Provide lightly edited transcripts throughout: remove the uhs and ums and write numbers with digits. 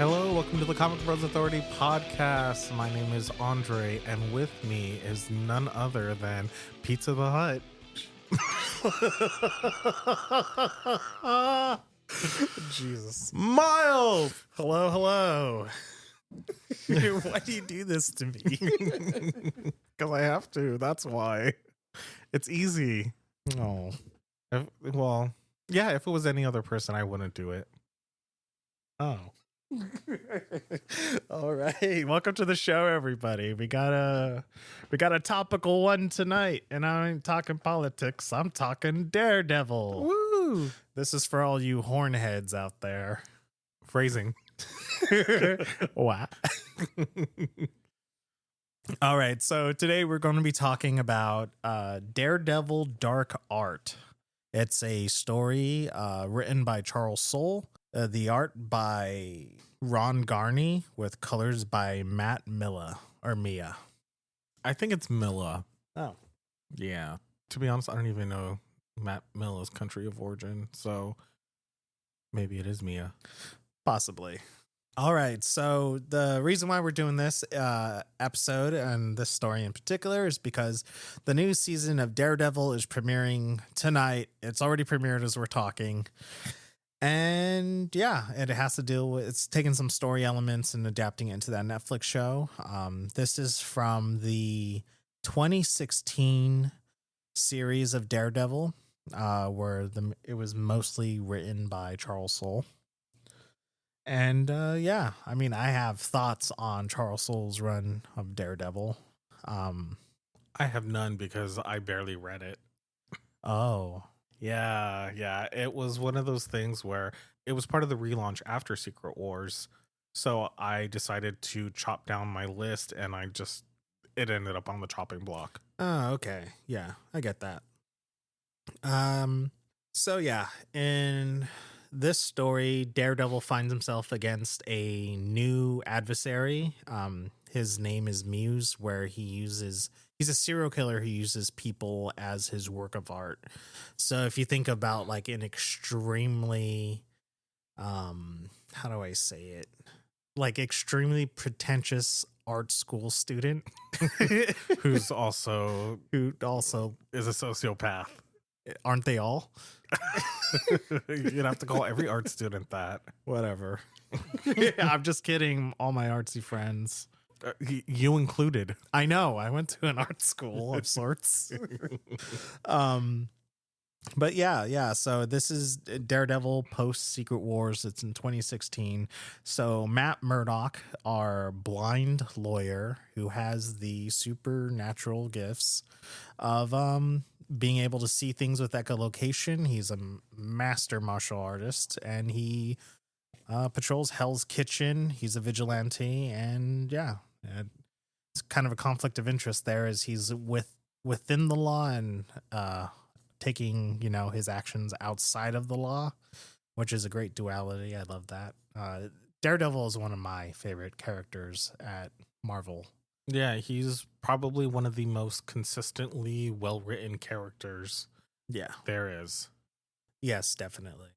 Hello, welcome to the Comic Bros Authority podcast. My name is Andre, and with me is none other than Pizza the Hut. Jesus. Miles! Hello. Why do you do this to me? Because I have to, that's why. It's easy. Oh. If it was any other person, I wouldn't do it. Oh. All right. Welcome to the show, everybody. We got a topical one tonight, and I ain't talking politics. I'm talking Daredevil. Woo! This is for all you hornheads out there. Phrasing. Wow. All right. So today we're going to be talking about Daredevil Dark Art. It's a story written by Charles Soule. The art by Ron Garney with colors by Milla. I think it's Milla. Oh. Yeah. To be honest, I don't even know Matt Milla's country of origin, so maybe it is Mia. Possibly. All right. So the reason why we're doing this episode and this story in particular is because the new season of Daredevil is premiering tonight. It's already premiered as we're talking. And yeah, it has to deal with, it's taking some story elements and adapting it into that Netflix show. This is from the 2016 series of Daredevil, where it was mostly written by Charles Soule. And I have thoughts on Charles Soule's run of Daredevil. I have none because I barely read it. Oh. Yeah. It was one of those things where it was part of the relaunch after Secret Wars. So I decided to chop down my list and it ended up on the chopping block. Oh, okay. Yeah, I get that. In this story, Daredevil finds himself against a new adversary. His name is Muse, where he's a serial killer who uses people as his work of art. So if you think about like an extremely, how do I say it? Like extremely pretentious art school student who also is a sociopath. Aren't they all? You'd have to call every art student that. Whatever. I'm just kidding. All my artsy friends. You included. I know. I went to an art school of sorts. But yeah. So this is Daredevil post Secret Wars. It's in 2016. So Matt Murdock, our blind lawyer who has the supernatural gifts of being able to see things with echolocation. He's a master martial artist, and he patrols Hell's Kitchen. He's a vigilante, and it's kind of a conflict of interest there as he's within the law and taking, his actions outside of the law, which is a great duality. I love that. Daredevil is one of my favorite characters at Marvel. Yeah, he's probably one of the most consistently well-written characters there is. Yes, definitely.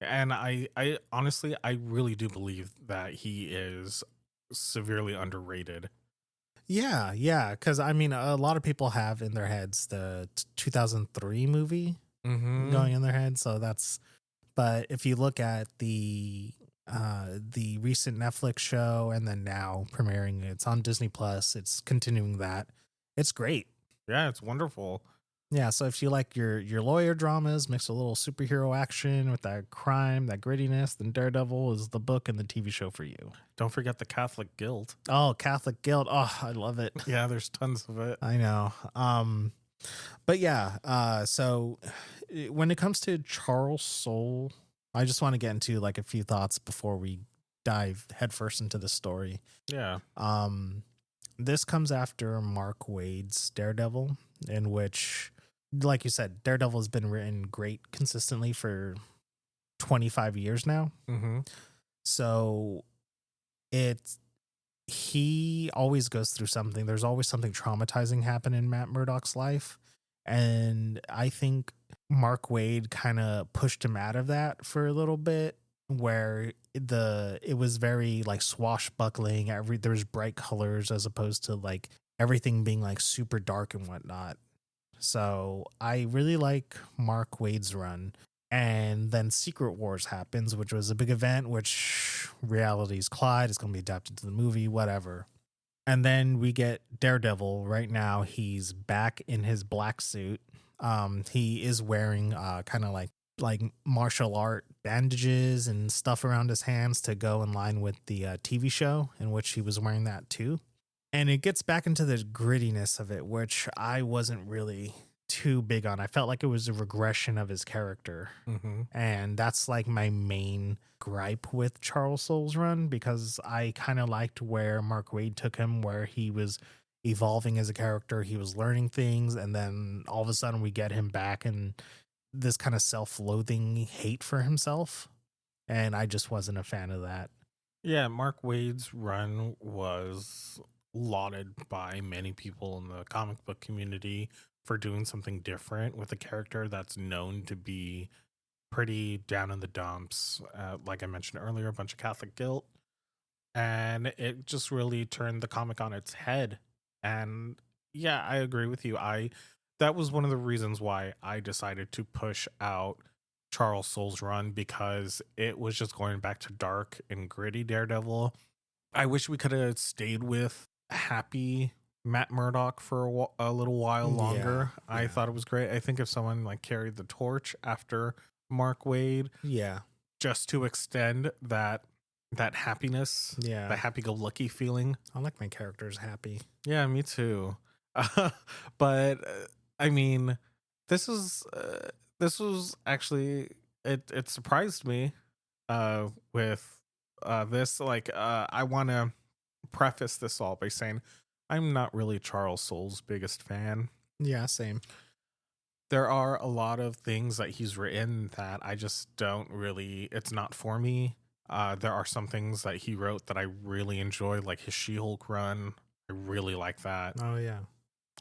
And I honestly, I really do believe that he is severely underrated. Yeah, because a lot of people have in their heads the 2003 movie going in their head. So but if you look at the recent Netflix show and then now premiering, it's on Disney Plus. It's continuing that. It's great. Yeah, it's wonderful. Yeah, so if you like your lawyer dramas, mix a little superhero action with that crime, that grittiness, then Daredevil is the book and the TV show for you. Don't forget the Catholic Guild. Oh, Catholic Guild. Oh, I love it. Yeah, there's tons of it. I know. So when it comes to Charles Soule, I just want to get into like a few thoughts before we dive headfirst into the story. Yeah. This comes after Mark Waid's Daredevil, in which, like you said, Daredevil has been written great consistently for 25 years now. Mm-hmm. So he always goes through something. There's always something traumatizing happen in Matt Murdock's life. And I think Mark Waid kind of pushed him out of that for a little bit, where it was very like swashbuckling. There's bright colors as opposed to like everything being like super dark and whatnot. So I really like Mark Waid's run. And then Secret Wars happens, which was a big event, which reality's Clyde. It's going to be adapted to the movie, whatever. And then we get Daredevil. Right now, he's back in his black suit. He is wearing kind of like martial art bandages and stuff around his hands to go in line with the TV show in which he was wearing that too. And it gets back into the grittiness of it, which I wasn't really too big on. I felt like it was a regression of his character. Mm-hmm. And that's like my main gripe with Charles Soule's run, because I kind of liked where Mark Waid took him, where he was evolving as a character, he was learning things, and then all of a sudden we get him back in this kind of self-loathing hate for himself. And I just wasn't a fan of that. Yeah, Mark Waid's run was lauded by many people in the comic book community for doing something different with a character that's known to be pretty down in the dumps. Like I mentioned earlier, a bunch of Catholic guilt. And it just really turned the comic on its head. And yeah, I agree with you. That was one of the reasons why I decided to push out Charles Soule's run, because it was just going back to dark and gritty Daredevil. I wish we could have stayed with happy Matt Murdock for a little while longer. Yeah. I thought it was great. I think if someone like carried the torch after Mark Waid, just to extend that happiness, the happy-go-lucky feeling. I like my characters happy. Yeah, me too. But I mean, this was actually it surprised me with this. Like, I want to preface this all by saying I'm not really Charles Soule's biggest fan. Yeah, same. There are a lot of things that he's written that I just don't really, it's not for me. There are some things that he wrote that I really enjoy, like his She-Hulk run. I really like that. Oh, yeah.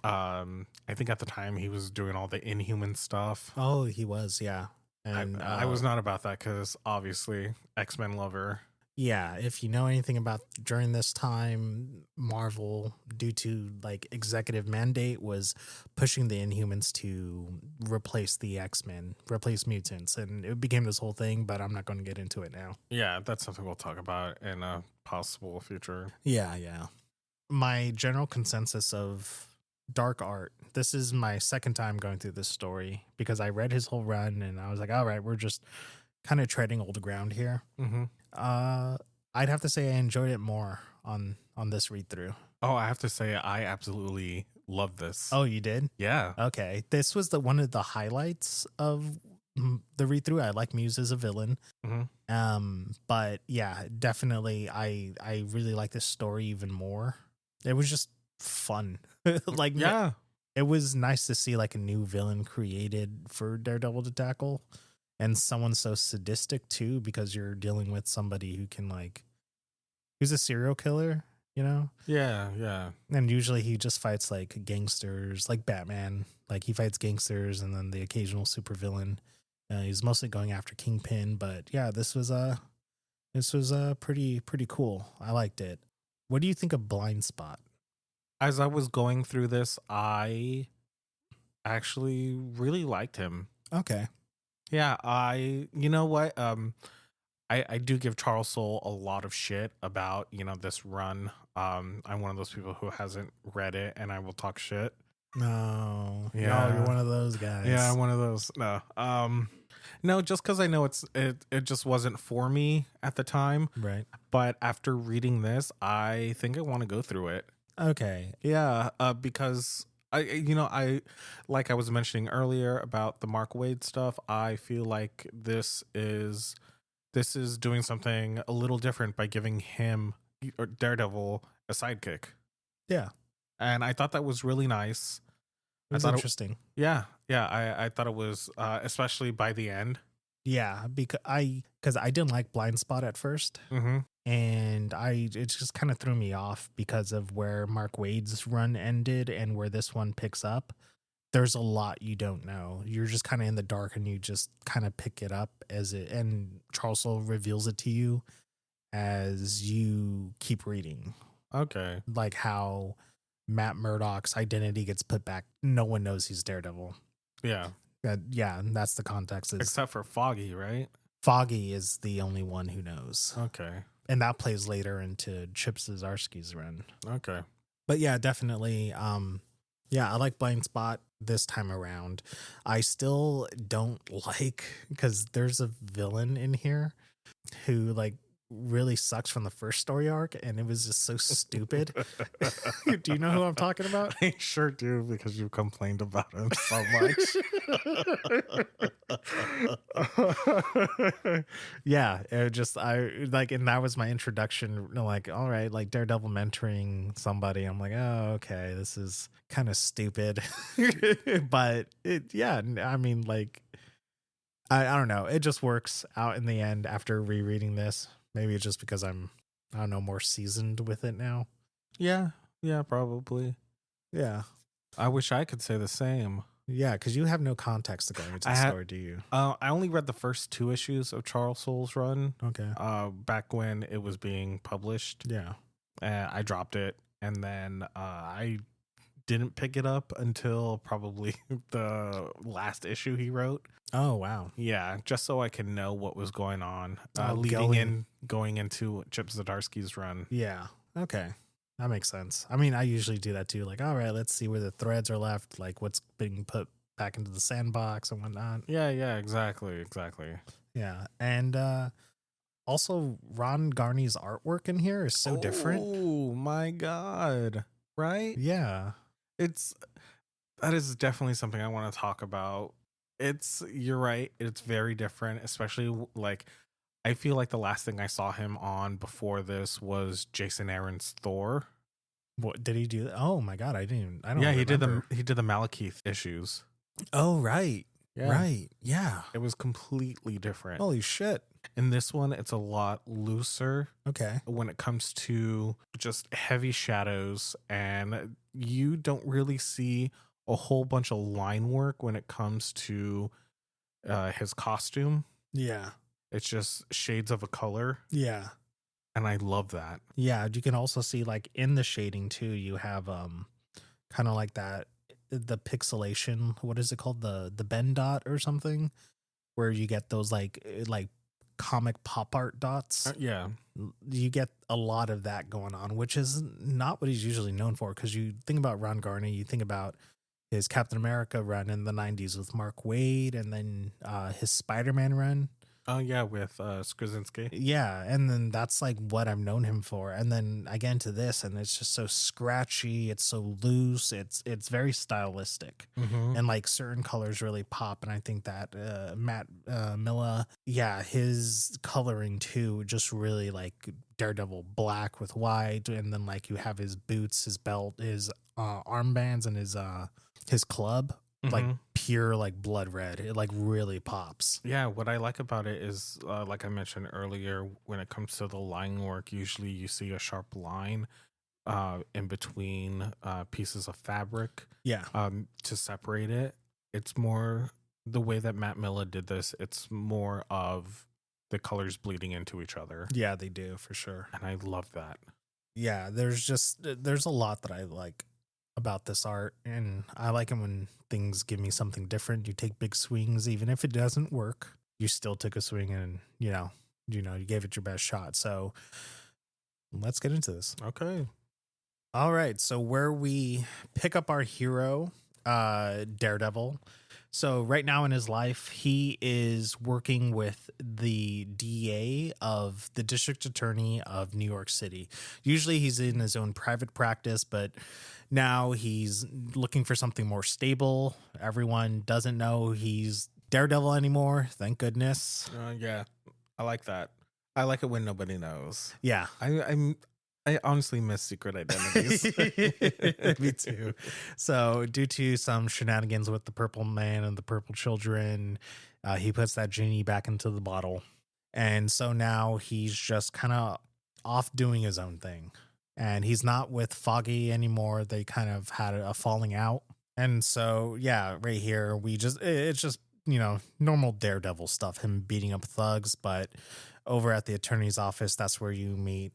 I think at the time he was doing all the Inhuman stuff. Oh, he was, yeah. And I was not about that because obviously X-Men lover. Yeah, if you know anything about during this time, Marvel, due to like executive mandate, was pushing the Inhumans to replace the X-Men, replace mutants, and it became this whole thing, but I'm not going to get into it now. Yeah, that's something we'll talk about in a possible future. Yeah. My general consensus of dark art, this is my second time going through this story, because I read his whole run and I was like, all right, we're just kind of treading old ground here. Mm-hmm. I'd have to say I enjoyed it more on this read through. Oh, I have to say I absolutely love this. Oh, you did? Yeah. Okay. This was one of the highlights of the read through. I like Muse as a villain. Mm-hmm. But yeah, definitely I really like this story even more. It was just fun. Like, yeah, it was nice to see like a new villain created for Daredevil to tackle. And someone so sadistic too, because you're dealing with somebody who can who's a serial killer, you know? Yeah. And usually he just fights like gangsters, like Batman. Like he fights gangsters and then the occasional supervillain. He's mostly going after Kingpin, but yeah, this was pretty cool. I liked it. What do you think of Blindspot? As I was going through this, I actually really liked him. Okay. Yeah, you know what? I do give Charles Soule a lot of shit about, this run. I'm one of those people who hasn't read it and I will talk shit. No. Yeah. No, you're one of those guys. Yeah, I'm one of those. No, just because I know it just wasn't for me at the time. Right. But after reading this, I think I want to go through it. Okay. Yeah, because I like I was mentioning earlier about the Mark Waid stuff. I feel like this is doing something a little different by giving him, or Daredevil, a sidekick. Yeah, and I thought that was really nice. It was interesting. I thought it was, especially by the end. Yeah, because I didn't like Blindspot at first. Mm-hmm. And it just kind of threw me off because of where Mark Waid's run ended and where this one picks up. there's a lot you don't know. You're just kind of in the dark and you just kind of pick it up as it, and Charles Soule reveals it to you as you keep reading. Okay. Like how Matt Murdock's identity gets put back. No one knows he's Daredevil. Yeah. Yeah, and that's the context. Except for Foggy, right? Foggy is the only one who knows. Okay. And that plays later into Chip Zdarsky's run. Okay. But yeah, definitely. Yeah, I like Blindspot this time around. I still don't like, because there's a villain in here who like really sucks from the first story arc, and it was just so stupid. Do you know who I'm talking about? I sure do, because you complained about him so much. Yeah, it just I like, and that was my introduction. Like, all right, like Daredevil mentoring somebody. I'm like, oh, okay, this is kind of stupid, but yeah, I mean, like, I don't know, it just works out in the end after rereading this. Maybe it's just because I don't know, more seasoned with it now. Yeah, probably. Yeah. I wish I could say the same. Yeah, because you have no context to going into the story, do you? I only read the first 2 issues of Charles Soule's run. Okay. Back when it was being published. Yeah. I dropped it, and then I didn't pick it up until probably the last issue he wrote. Oh, wow. Yeah, just so I can know what was going on going into Chip Zdarsky's run. Yeah. Okay. That makes sense. I mean, I usually do that too. Like, all right, let's see where the threads are left, like what's being put back into the sandbox and whatnot. Yeah, exactly. Yeah. And also Ron Garney's artwork in here is so different. Oh my God. Right? Yeah. That is definitely something I want to talk about. You're right. It's very different, especially like I feel like the last thing I saw him on before this was Jason Aaron's Thor. What did he do? Oh my God, I don't. Yeah, remember. he did the Malekith issues. Oh right, yeah. Right, yeah. It was completely different. Holy shit! In this one, it's a lot looser. Okay. When it comes to just heavy shadows, and you don't really see a whole bunch of line work when it comes to his costume. Yeah. It's just shades of a color. Yeah. And I love that. Yeah. You can also see like in the shading too, you have kind of like that, the pixelation. What is it called? The bend dot or something, where you get those like comic pop art dots. Yeah. You get a lot of that going on, which is not what he's usually known for. Because you think about Ron Garney, you think about his Captain America run in the 90s with Mark Waid, and then his Spider-Man run. Oh, yeah, with Straczynski. Yeah, and then that's like what I've known him for. And then I get into this, and it's just so scratchy. It's so loose. It's very stylistic. Mm-hmm. And like certain colors really pop. And I think that Milla, yeah, his coloring too, just really like Daredevil black with white. And then like you have his boots, his belt, his armbands, and his club. Mm-hmm. Like pure like blood red. It like really pops. Yeah, what I like about it is like I mentioned earlier, when it comes to the line work, usually you see a sharp line in between pieces of fabric. Yeah. To separate it. It's more the way that Matt Milla did this. It's more of the colors bleeding into each other. Yeah, they do for sure. And I love that. Yeah, there's a lot that I like about this art, and I like it when things give me something different. You take big swings, even if it doesn't work, you still took a swing, and you gave it your best shot. So let's get into this. Okay. All right, so where we pick up our hero, Daredevil. So right now in his life, he is working with the DA of the district attorney of New York City. Usually he's in his own private practice, but now he's looking for something more stable. Everyone doesn't know he's Daredevil anymore. Thank goodness. Yeah, I like that. I like it when nobody knows. Yeah. I honestly miss secret identities. Me too. So due to some shenanigans with the Purple Man and the Purple Children, he puts that genie back into the bottle. And so now he's just kind of off doing his own thing. And he's not with Foggy anymore. They kind of had a falling out. And so, yeah, right here, it's just, normal Daredevil stuff, him beating up thugs. But over at the attorney's office, that's where you meet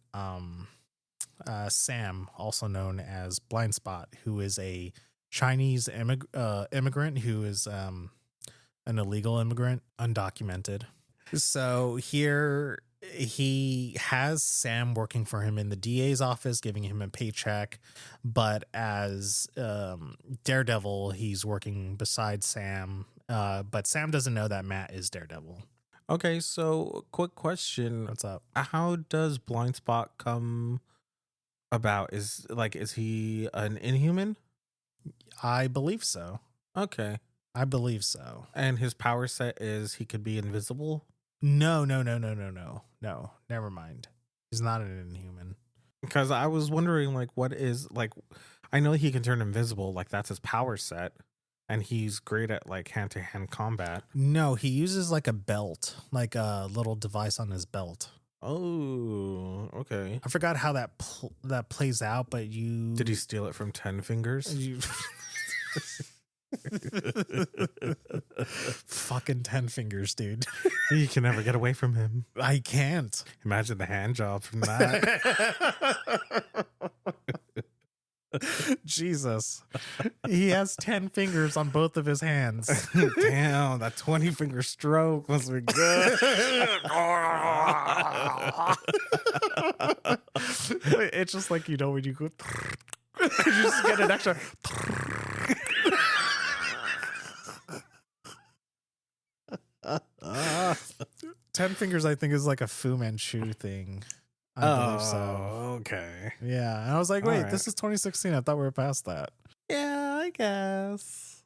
Sam, also known as Blindspot, who is a Chinese immigrant who is an illegal immigrant, undocumented. So here he has Sam working for him in the DA's office, giving him a paycheck. But as Daredevil, he's working beside Sam. But Sam doesn't know that Matt is Daredevil. Okay, so quick question. What's up? How does Blindspot come about? Is he an Inhuman? I believe so. Okay. I believe so. And his power set is he could be invisible? No. Never mind. He's not an Inhuman. Because I was wondering, what is, I know he can turn invisible, that's his power set, and he's great at, hand-to-hand combat. No, he uses, a belt, a little device on his belt. Oh, okay. I forgot how that plays out, but you... Did he steal it from 10 Fingers? Fucking 10 Fingers, dude. You can never get away from him. I can't. Imagine the hand job from that. Jesus. He has 10 fingers on both of his hands. Damn, that 20-finger stroke must be good. It's just like, when you go, you just get an extra. 10 Fingers, I think, is like a Fu Manchu thing. I believe so. Okay. Yeah. And I was like, wait, All this is 2016. I thought we were past that. Yeah, I guess.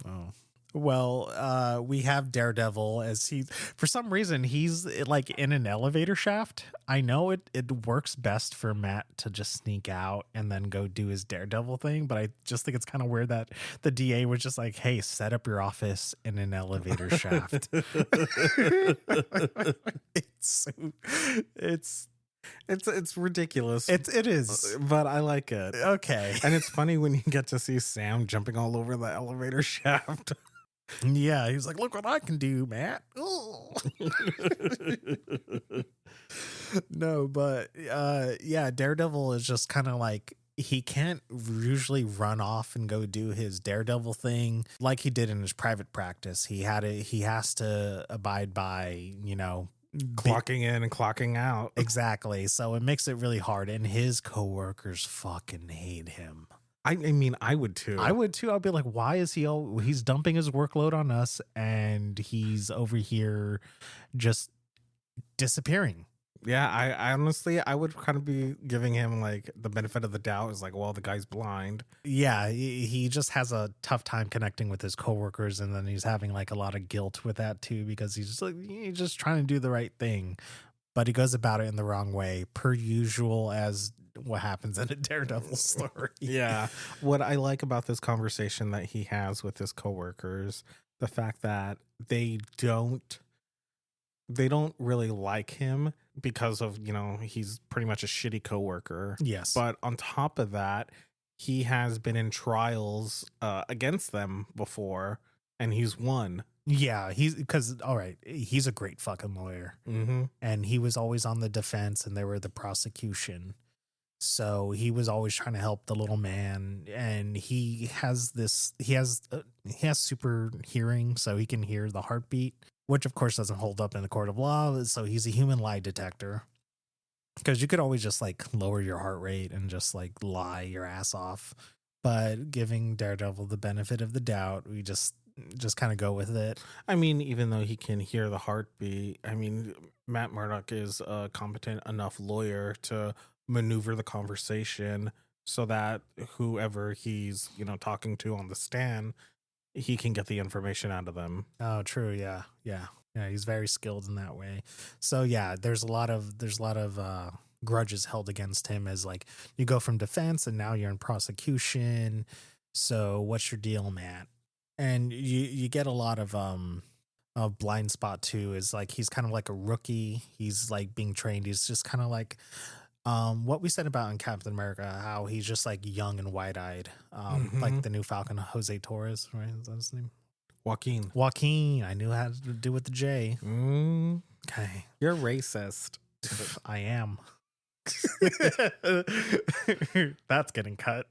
Oh. Well, we have Daredevil as for some reason, he's in an elevator shaft. I know it works best for Matt to just sneak out and then go do his Daredevil thing, but I just think it's kind of weird that the DA was just like, hey, set up your office in an elevator shaft. It's ridiculous. It is, but I like it. Okay. And it's funny when you get to see Sam jumping all over the elevator shaft. Yeah, he's like, look what I can do, Matt. No, but yeah, Daredevil is just kind of he can't usually run off and go do his Daredevil thing like he did in his private practice. He has to abide by, clocking in and clocking out. Exactly. So it makes it really hard, and his coworkers fucking hate him. I mean, I would too. I'd be like, why is he's dumping his workload on us and he's over here just disappearing? Yeah, I honestly, I would kind of be giving him the benefit of the doubt. Is well, the guy's blind. Yeah, he just has a tough time connecting with his coworkers, and then he's having a lot of guilt with that too, because he's just trying to do the right thing, but he goes about it in the wrong way, per usual, as what happens in a Daredevil story. Yeah. What I like about this conversation that he has with his coworkers, the fact that they don't really like him because of, he's pretty much a shitty coworker. Yes. But on top of that, he has been in trials against them before, and he's won. Yeah, all right, he's a great fucking lawyer. Mm-hmm. And he was always on the defense and they were the prosecution. So he was always trying to help the little man, and he has super hearing, so he can hear the heartbeat, which of course doesn't hold up in the court of law. So he's a human lie detector, because you could always just lower your heart rate and just lie your ass off. But giving Daredevil the benefit of the doubt, we just kind of go with it. I mean, even though he can hear the heartbeat, I mean, Matt Murdock is a competent enough lawyer to maneuver the conversation so that whoever he's talking to on the stand, he can get the information out of them. Oh, true. Yeah, he's very skilled in that way. So yeah, there's a lot of grudges held against him, as you go from defense and now you're in prosecution. So what's your deal, Matt? And you get a lot of Blindspot too, is he's kind of like a rookie. He's being trained. He's just kind of What we said about in Captain America, how he's just like young and wide-eyed, like the new Falcon, Jose Torres, right? Is that his name? Joaquin. I knew how to do with the J. Okay, You're racist. I am. That's getting cut.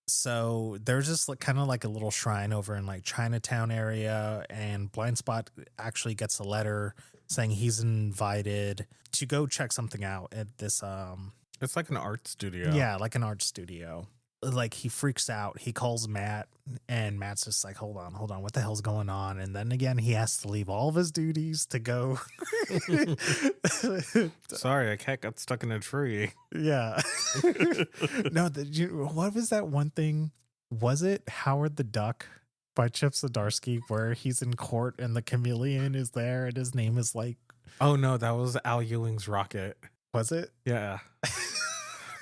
So there's just like, kind of like a little shrine over in like Chinatown area, and Blindspot actually gets a letter saying he's invited to go check something out at this It's like an art studio. yeah, like an art studio. Like he freaks out. He calls Matt, and Matt's just like, hold on, what the hell's going on? And then again, he has to leave all of his duties to go. Sorry, a cat got stuck in a tree. Yeah. No, what was that one thing? Was it Howard the Duck by Chip Zdarsky where he's in court and the chameleon is there and his name is like... Oh, no, that was Al Ewing's Rocket. Was it? Yeah.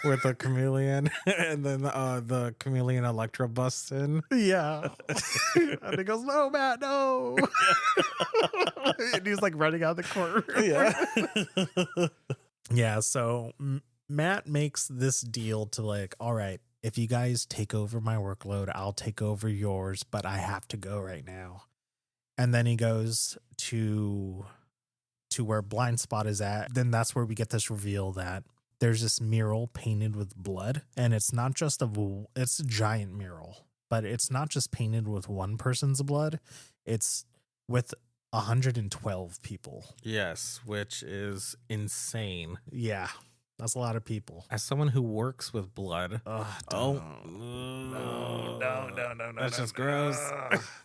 With the chameleon, and then the chameleon Electra busts in. Yeah. And he goes, no, Matt, no. And he's like running out of the courtroom. Yeah. Yeah, so Matt makes this deal to like, all right, if you guys take over my workload, I'll take over yours, but I have to go right now. And then he goes to where Blindspot is at. Then that's where we get this reveal that there's this mural painted with blood, and it's not just it's a giant mural, but it's not just painted with one person's blood. It's with 112 people. Yes, which is insane. Yeah, that's a lot of people. As someone who works with blood, No. that's just gross.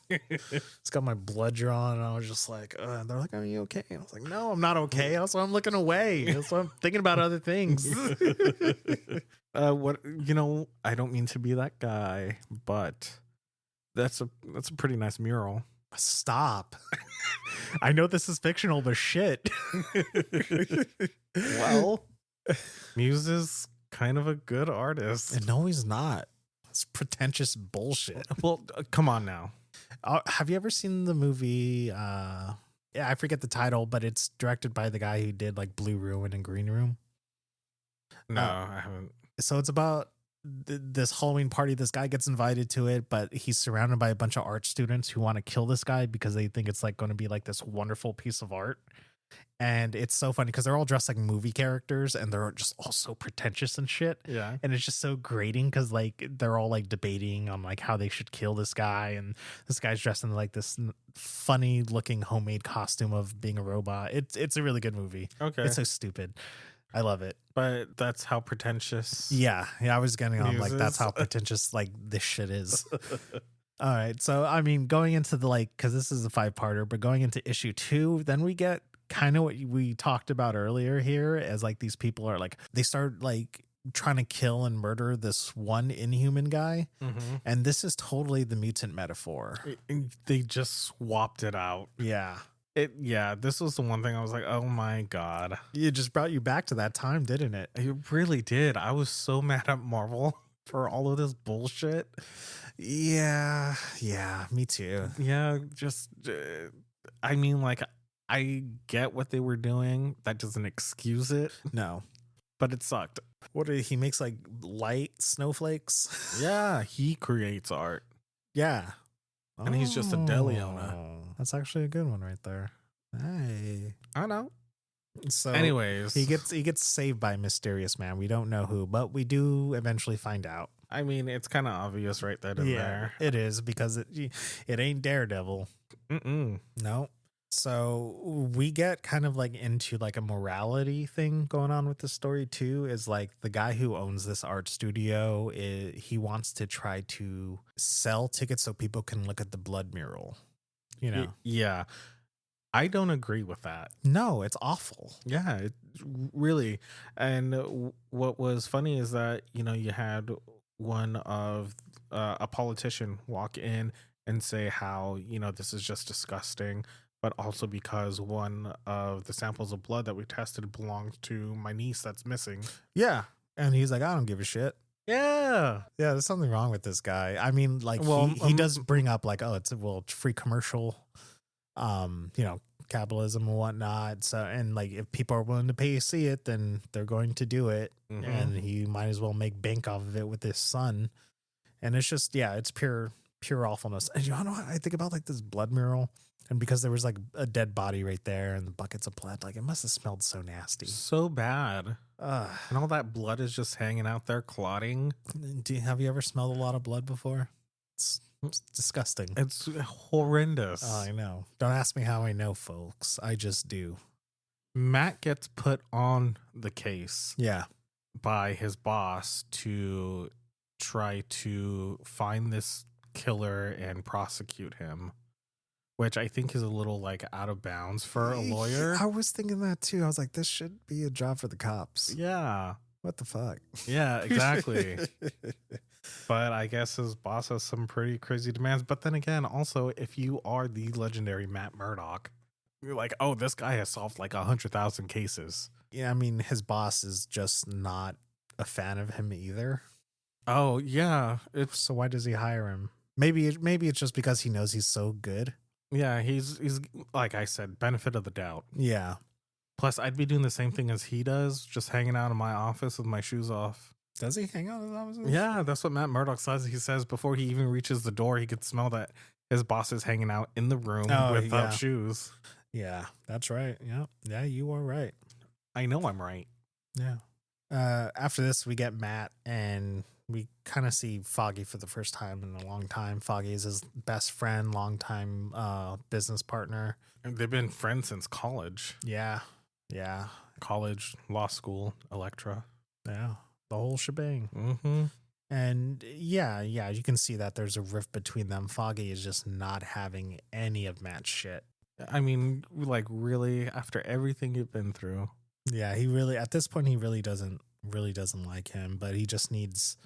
It's got my blood drawn, and I was just like, they're like, are you okay? And I was like, no, I'm not okay. That's why I'm looking away. That's why I'm thinking about other things. What, I don't mean to be that guy, but that's a pretty nice mural. Stop. I know this is fictional, but shit. Well, Muse is kind of a good artist. No, he's not. It's pretentious bullshit. Well, come on now. Have you ever seen the movie? Yeah, I forget the title, but it's directed by the guy who did like Blue Ruin and Green Room. No, I haven't. So it's about this Halloween party. This guy gets invited to it, but he's surrounded by a bunch of art students who want to kill this guy because they think it's like going to be like this wonderful piece of art. And it's so funny because they're all dressed like movie characters, and they're just all so pretentious and shit. Yeah. And it's just so grating because like they're all like debating on like how they should kill this guy, and this guy's dressed in like this funny looking homemade costume of being a robot. It's a really good movie. Okay. It's so stupid. I love it. But that's how pretentious. Yeah, I was getting on like that's Muses. how pretentious like this shit is. All right, so I mean, going into the like, because this is a 5-parter, but going into issue 2, then we get kind of what we talked about earlier here, as like these people are like they start like trying to kill and murder this one inhuman guy, and this is totally the mutant metaphor. They just swapped it out. Yeah. This was the one thing I was like, oh my God. It just brought you back to that time, didn't it? It really did. I was so mad at Marvel for all of this bullshit. Yeah, me too. Yeah, just, I mean, like, I get what they were doing. That doesn't excuse it, No. but it sucked. He makes like light snowflakes? Yeah, he creates art. Yeah. And he's just a deli owner. That's actually a good one right there. Hey. I know. So Anyways, he gets saved by a mysterious man. We don't know who, but we do eventually find out. I mean, it's kind of obvious right then and there. It is, because it ain't Daredevil. Mm-mm. No. So we get kind of like into like a morality thing going on with the story too, is like the guy who owns this art studio, he wants to try to sell tickets so people can look at the blood mural, Yeah. I don't agree with that. No, it's awful. Yeah, it really. And what was funny is that, you had one of a politician walk in and say how, this is just disgusting, but also because one of the samples of blood that we tested belongs to my niece that's missing. Yeah. And he's like, I don't give a shit. Yeah. Yeah, there's something wrong with this guy. I mean, like, he does bring up like, oh, it's free commercial, capitalism and whatnot. So, and like if people are willing to pay to see it, then they're going to do it, and he might as well make bank off of it with his son. And it's just, yeah, it's pure awfulness. And you know what I think about, like this blood mural, and because there was like a dead body right there and the buckets of blood, like it must have smelled so nasty, so bad. And all that blood is just hanging out there clotting. Have you ever smelled a lot of blood before? It's disgusting. It's horrendous. Oh, I know. Don't ask me how I know, folks. I just do. Matt gets put on the case, Yeah, by his boss to try to find this killer and prosecute him, which I think is a little like out of bounds for a lawyer. I was thinking that too. I was like, this should be a job for the cops. Yeah. What the fuck? Yeah, exactly. But I guess his boss has some pretty crazy demands. But then again, also, if you are the legendary Matt Murdock, you're like, oh, this guy has solved like 100,000 cases. Yeah, I mean, his boss is just not a fan of him either. Oh, yeah. So why does he hire him? Maybe it's just because he knows he's so good. Yeah, he's like I said, benefit of the doubt. Yeah. Plus, I'd be doing the same thing as he does, just hanging out in my office with my shoes off. Does he hang out in his office? Yeah, that's what Matt Murdock says. He says before he even reaches the door, he could smell that his boss is hanging out in the room without shoes. Yeah, that's right. Yeah, you are right. I know I'm right. Yeah. After this, we get Matt, and we kind of see Foggy for the first time in a long time. Foggy is his best friend, longtime business partner. And they've been friends since college. Yeah. College, law school, Electra. Yeah, the whole shebang. Mm-hmm. And yeah, you can see that there's a rift between them. Foggy is just not having any of Matt's shit. I mean, like, really, after everything you've been through. Yeah, he really, at this point, he really doesn't like him, but he just needs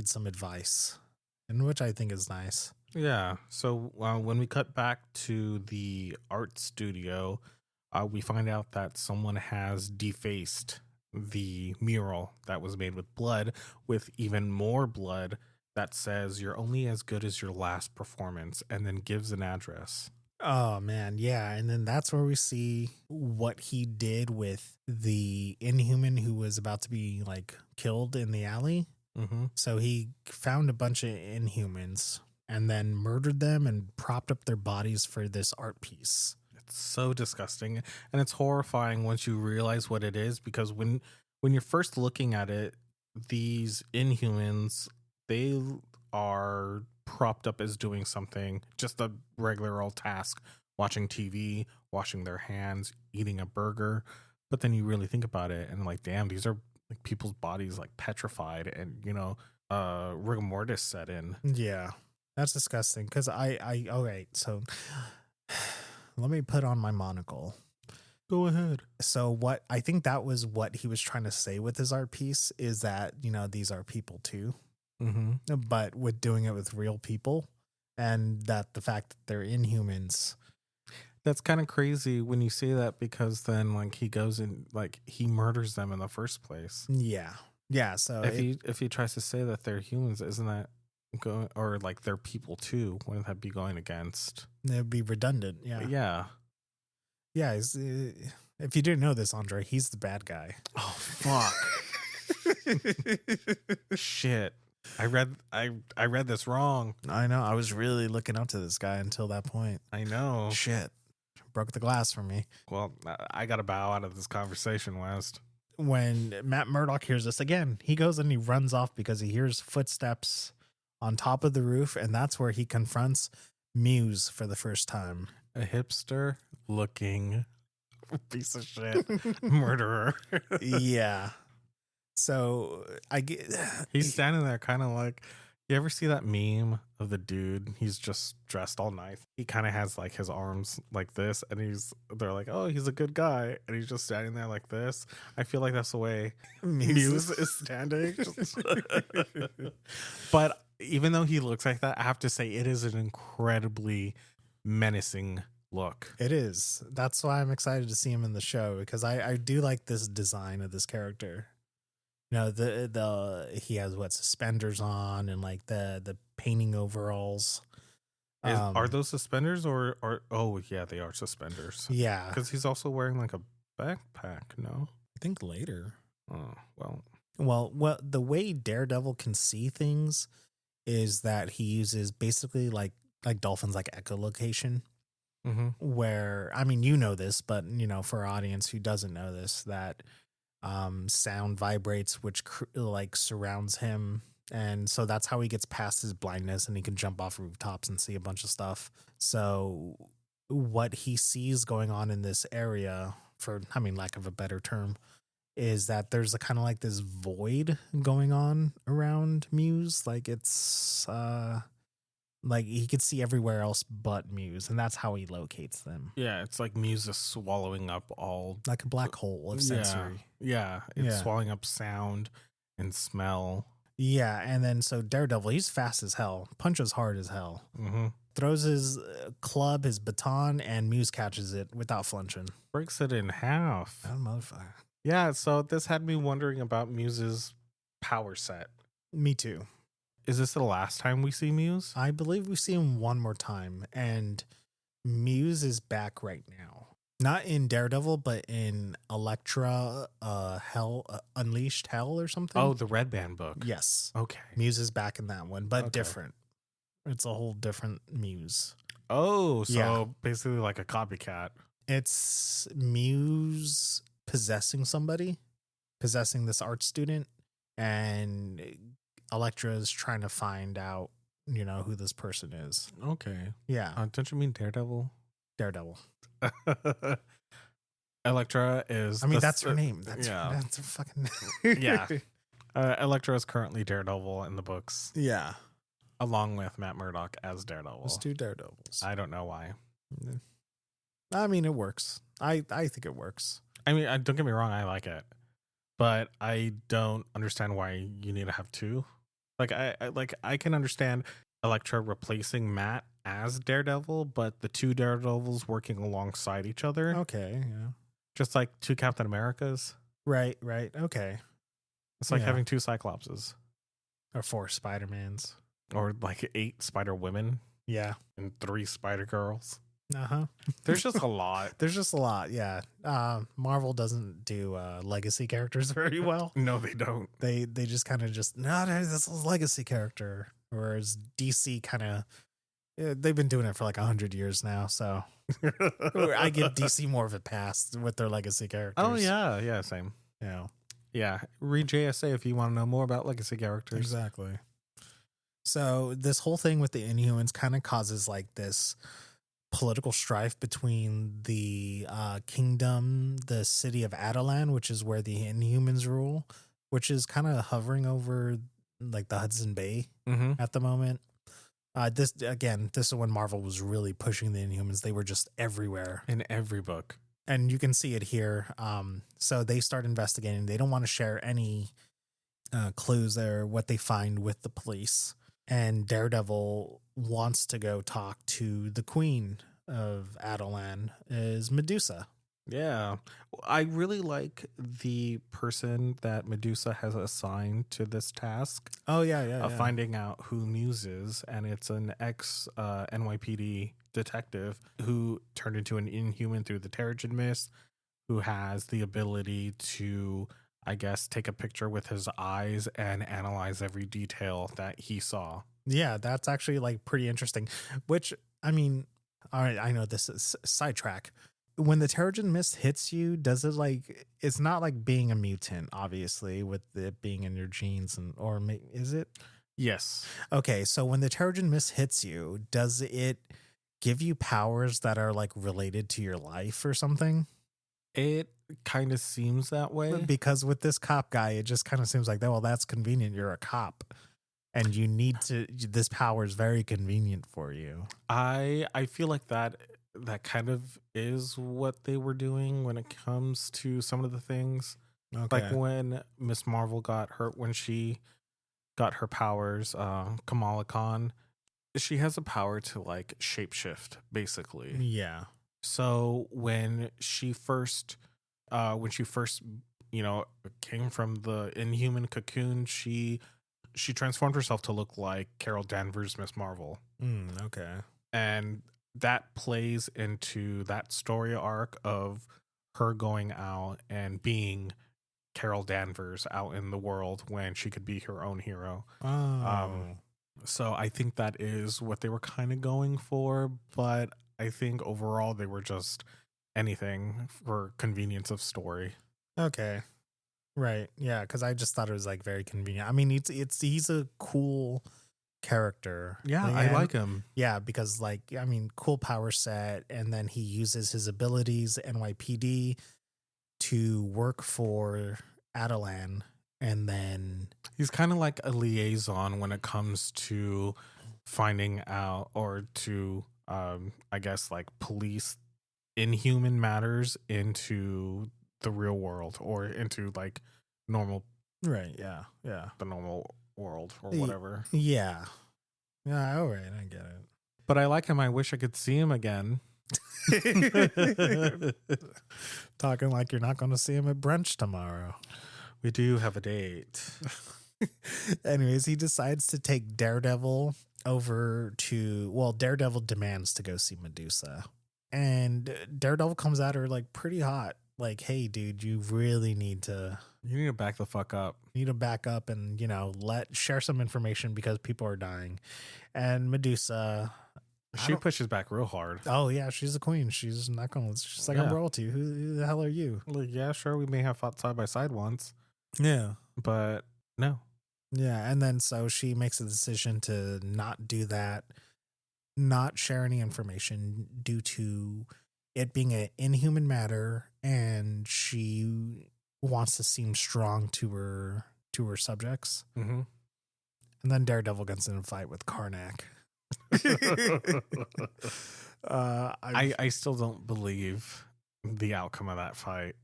some advice, and which I think is nice. Yeah. So when we cut back to the art studio, we find out that someone has defaced the mural that was made with blood, with even more blood that says you're only as good as your last performance, and then gives an address. Oh man, yeah. And then that's where we see what he did with the Inhuman who was about to be like killed in the alley. Mm-hmm. So he found a bunch of Inhumans and then murdered them and propped up their bodies for this art piece. It's so disgusting, and it's horrifying once you realize what it is, because when you're first looking at it, these Inhumans, they are propped up as doing something, just a regular old task, watching TV, washing their hands, eating a burger. But then you really think about it and like, damn, these are like people's bodies like petrified, and rigor mortis set in. Yeah, that's disgusting. Because okay, so let me put on my monocle. Go ahead. So what I think that was what he was trying to say with his art piece is that, these are people too. Mm-hmm. But with doing it with real people, and that the fact that they're Inhumans. That's kind of crazy when you say that, because then like he goes and like he murders them in the first place. Yeah. So if he tries to say that they're humans, isn't that going, or like they're people too? Wouldn't that be going against? It'd be redundant. Yeah. If you didn't know this, Andre, he's the bad guy. Oh fuck! Shit. I read this wrong. I know. I was really looking up to this guy until that point. I know. Shit. Broke the glass for me. Well, I got to bow out of this conversation, West. When Matt Murdock hears this again, he goes and he runs off because he hears footsteps on top of the roof, and that's where he confronts Muse for the first time. A hipster looking piece of shit murderer. Yeah. So he's standing there kind of like, you ever see that meme of the dude? He's just dressed all nice. He kind of has like his arms like this, and they're like, oh, he's a good guy, and he's just standing there like this. I feel like that's the way Muse is standing. But even though he looks like that, I have to say it is an incredibly menacing look. It is. That's why I'm excited to see him in the show, because I do like this design of this character. The he has suspenders on, and like the painting overalls. Are those suspenders or oh yeah, they are suspenders. Yeah, Because he's also wearing like a backpack, no? I think later. Oh, well. Well, the way Daredevil can see things is that he uses basically like dolphins, like echolocation, Mm-hmm. where, I mean, you know this, but for our audience who doesn't know this, that sound vibrates, which like surrounds him. And so that's how he gets past his blindness, and he can jump off rooftops and see a bunch of stuff. So what he sees going on in this area, for, I mean, lack of a better term, is that there's a kind of like this void going on around Muse. Like it's like he could see everywhere else but Muse, and that's how he locates them. Yeah, it's like Muse is swallowing up all, Like a black hole of sensory. Yeah, it's Yeah. swallowing up sound and smell. Yeah, and then so Daredevil, he's fast as hell, punches hard as hell, Mm-hmm. throws his club, his baton, and Muse catches it without flinching. Breaks it in half. That motherfucker. Yeah, so this had me wondering about Muse's power set. Me too. Is this the last time we see Muse? I believe we see him one more time, and Muse is back right now. Not in Daredevil, but in Elektra, Unleashed Hell or something. Oh, the Red Band book. Yes. Okay. Muse is back in that one, but Okay. different. It's a whole different Muse. Oh, so Yeah. basically like a copycat. It's Muse possessing somebody, possessing this art student, and Elektra is trying to find out, who this person is. Okay. Yeah, Don't you mean Daredevil? Daredevil. Elektra is. I mean, that's her name. That's yeah. that's her fucking Yeah. Elektra is currently Daredevil in the books, Yeah. along with Matt Murdock as Daredevil. Let's do Daredevils. I don't know why. I mean, it works. I think it works. I mean, don't get me wrong, I like it, but I don't understand why you need to have two. Like, I can understand Elektra replacing Matt as Daredevil, but the two Daredevils working alongside each other, Okay. Yeah. just like two Captain Americas. Right. Okay. It's like Yeah. having two Cyclopses Or 4 Spider-Mans. or like 8 Spider Women Yeah. and 3 Spider Girls. Uh-huh. There's just a lot. There's just a lot. Yeah. Marvel doesn't do legacy characters very well. No, they don't. They just kind of no, this is a legacy character. Whereas DC kind of, they've been doing it for like 100 years now. So I give DC more of a pass with their legacy characters. Oh, yeah, same. Yeah, read JSA if you want to know more about legacy characters. Exactly. So this whole thing with the Inhumans kind of causes like this political strife between the kingdom, the city of Adelan, which is where the Inhumans rule, which is kind of hovering over like the Hudson Bay at the moment. This is when Marvel was really pushing the Inhumans. They were just everywhere in every book. And you can see it here. So they start investigating. They don't want to share any clues there, what they find with the police. And Daredevil wants to go talk to the queen of Adelan, is Medusa. Yeah. I really like the person that Medusa has assigned to this task. Oh, yeah. Finding out who Muse is. And it's an ex-NYPD detective who turned into an Inhuman through the Terrigen Mist, who has the ability to, I guess, take a picture with his eyes and analyze every detail that he saw. Yeah, that's actually like pretty interesting. Which, I mean, all right, I know this is sidetrack. When the Terrigen Mist hits you, does it like, it's not like being a mutant, obviously, with it being in your genes, is it? Yes. Okay, so when the Terrigen Mist hits you, does it give you powers that are like related to your life or something? It kind of seems that way. Because with this cop guy, it just kind of seems like, well, that's convenient. You're a cop. And you need to, this power is very convenient for you. I feel like that kind of is what they were doing when it comes to some of the things. Okay. Like when Miss Marvel got hurt, when she got her powers, Kamala Khan, she has a power to like shapeshift, basically. Yeah. So when she first, came from the Inhuman cocoon, she transformed herself to look like Carol Danvers' Miss Marvel. Okay. And that plays into that story arc of her going out and being Carol Danvers out in the world when she could be her own hero. Oh. So I think that is what they were kind of going for, but I think overall they were just anything for convenience of story. Okay. Right. Yeah, because I just thought it was like very convenient. I mean, he's a cool character. Yeah, I And- like him. Yeah, because like I mean, cool power set, and then he uses his abilities NYPD to work for Adelan, and then He's kind of like a liaison when it comes to finding out or to, I guess, like police inhuman matters into the real world or into like normal, right. Yeah. Yeah. the normal world or Ye- whatever. Yeah. Yeah. All right. I get But I like him. I wish I could see him again. it. Talking like you're not going to see him at brunch tomorrow. We do have a date. Anyways, he decides to take Daredevil over to, well, Daredevil demands to go see Medusa. And Daredevil comes at her like pretty hot. Like, hey, dude, you really need to You need to back the fuck up. back up and, you know, share some information because people are dying. And Medusa, She pushes back real hard. oh yeah, she's a queen. She's not gonna. She's like, I'm Yeah. royalty. Who the hell are you? Like, yeah, sure, we may have fought side by side once, Yeah. but no. Yeah, and then so she makes a decision to not do that, not share any information due to it being an inhuman matter, and she wants to seem strong to her subjects. Mm-hmm. And then Daredevil gets in a fight with Karnak. I still don't believe the outcome of that fight.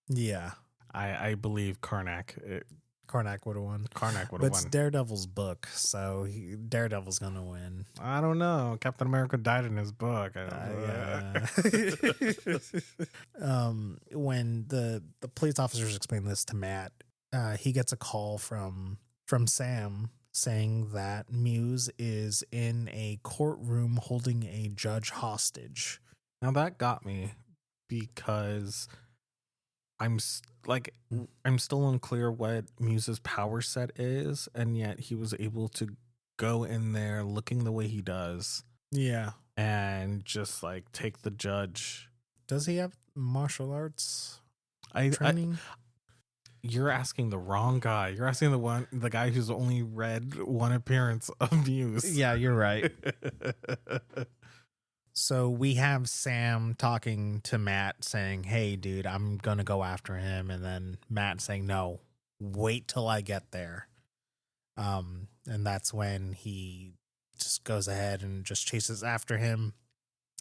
Yeah, I believe Karnak Karnak would have won. would But have it's won. Daredevil's book, so Daredevil's gonna win. I don't know. Captain America died in his book. Yeah. When the police officers explain this to Matt, he gets a call from Sam saying that Muse is in a courtroom holding a judge hostage. Now that got me because I'm still unclear what Muse's power set is, and yet he was able to go in there looking the way he does Yeah. and just like take the judge. Does he have martial arts I training? you're asking the wrong guy. You're asking the guy who's only read one appearance of Muse. Yeah, you're right. So we have Sam talking to Matt saying, hey, dude, I'm going to go after him. And then Matt saying, no, wait till I get there. And that's when he just goes ahead and just chases after him.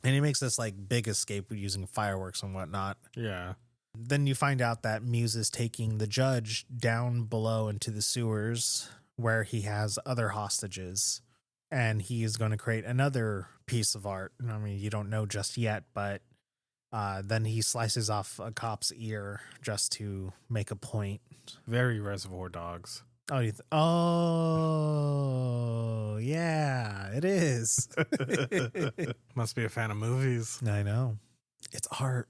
And he makes this like big escape using fireworks and whatnot. Yeah. Then you find out that Muse is taking the judge down below into the sewers where he has other hostages. And he is going to create another piece of art. I mean, you don't know just yet, but then he slices off a cop's ear just to make a point. Very Reservoir Dogs. Oh, oh, yeah, it is. Must be a fan of movies. I know. It's art.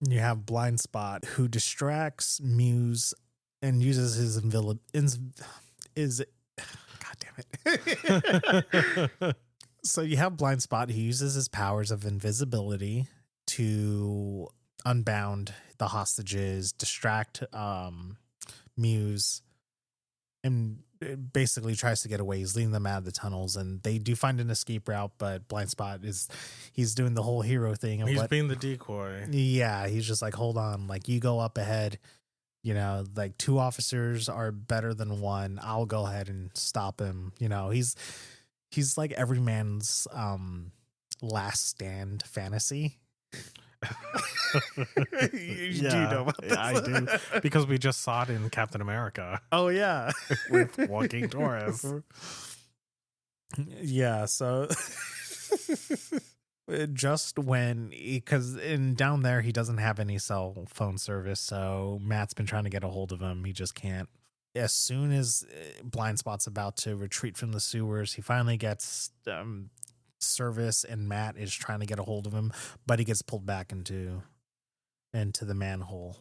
You have Blindspot, who distracts Muse and uses his God damn it. So you have Blindspot. He uses his powers of invisibility to unbound the hostages, distract Muse, and basically tries to get away. He's leading them out of the tunnels, and they do find an escape route, but Blindspot he's doing the whole hero thing. He's being the decoy. Yeah, he's just like, hold on, like you go up ahead. You know, like 2 officers are better than 1. I'll go ahead and stop him. You know, he's like every man's last stand fantasy. Do you know about this? I do, because we just saw it in Captain America Oh yeah, with Joaquin Torres. Yeah, so just when, because down there he doesn't have any cell phone service, so Matt's been trying to get a hold of him. He just can't. As soon as Blindspot's about to retreat from the sewers, he finally gets service, and Matt is trying to get a hold of him, but he gets pulled back into the manhole.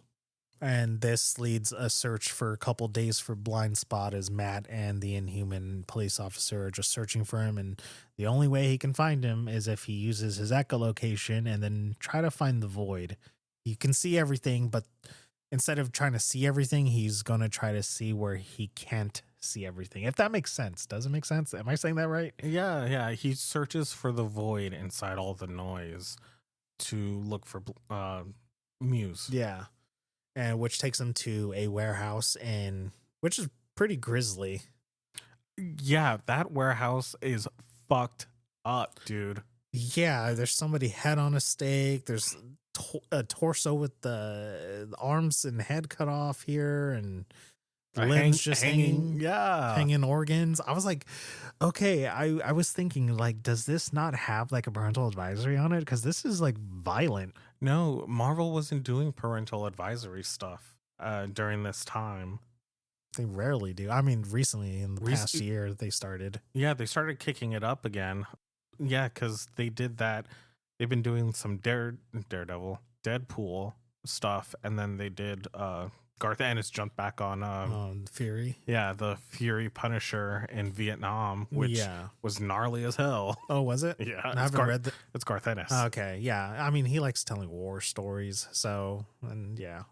And this leads a search for a couple days for Blindspot, as Matt and the Inhuman police officer are just searching for him. And the only way he can find him is if he uses his echolocation and then try to find the void. You can see everything, but instead of trying to see everything, he's going to try to see where he can't see everything. If that makes sense. Does it make sense? Am I saying that right? Yeah. He searches for the void inside all the noise to look for Muse. Yeah. And which takes him to a warehouse, and which is pretty grisly. Yeah, that warehouse is fucked up, dude. Yeah, there's somebody head on a stake. There's a torso with the arms and head cut off here, and limbs just hanging. Yeah, hanging organs. I was like, okay, I was thinking, like, does this not have like a parental advisory on it? Because this is like violent. No, Marvel wasn't doing parental advisory stuff during this time. They rarely do. I mean, recently in the past year, they started. Yeah, they started kicking it up again. Yeah, because they did that. They've been doing some Daredevil, Deadpool stuff, and then they did Garth Ennis jumped back on Fury. Yeah, the Fury Punisher in Vietnam, which was gnarly as hell. Oh, was it? Yeah, I haven't read that. It's Garth Ennis. Okay, yeah. I mean, he likes telling war stories, so and yeah,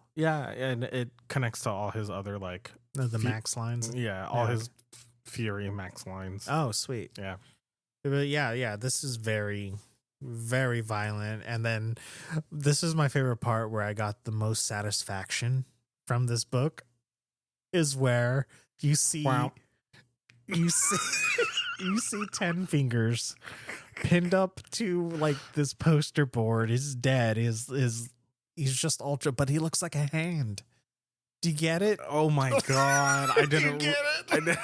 and it connects to all his other like the Max lines. Yeah, all his Fury Max lines. Oh, sweet. Yeah, but yeah. This is very, very violent, and then this is my favorite part where I got the most satisfaction from this book is where you see you see 10 fingers pinned up to like this poster board. He's dead. He's just ultra, but he looks like a hand. Do you get it? Oh my god. I didn't get it.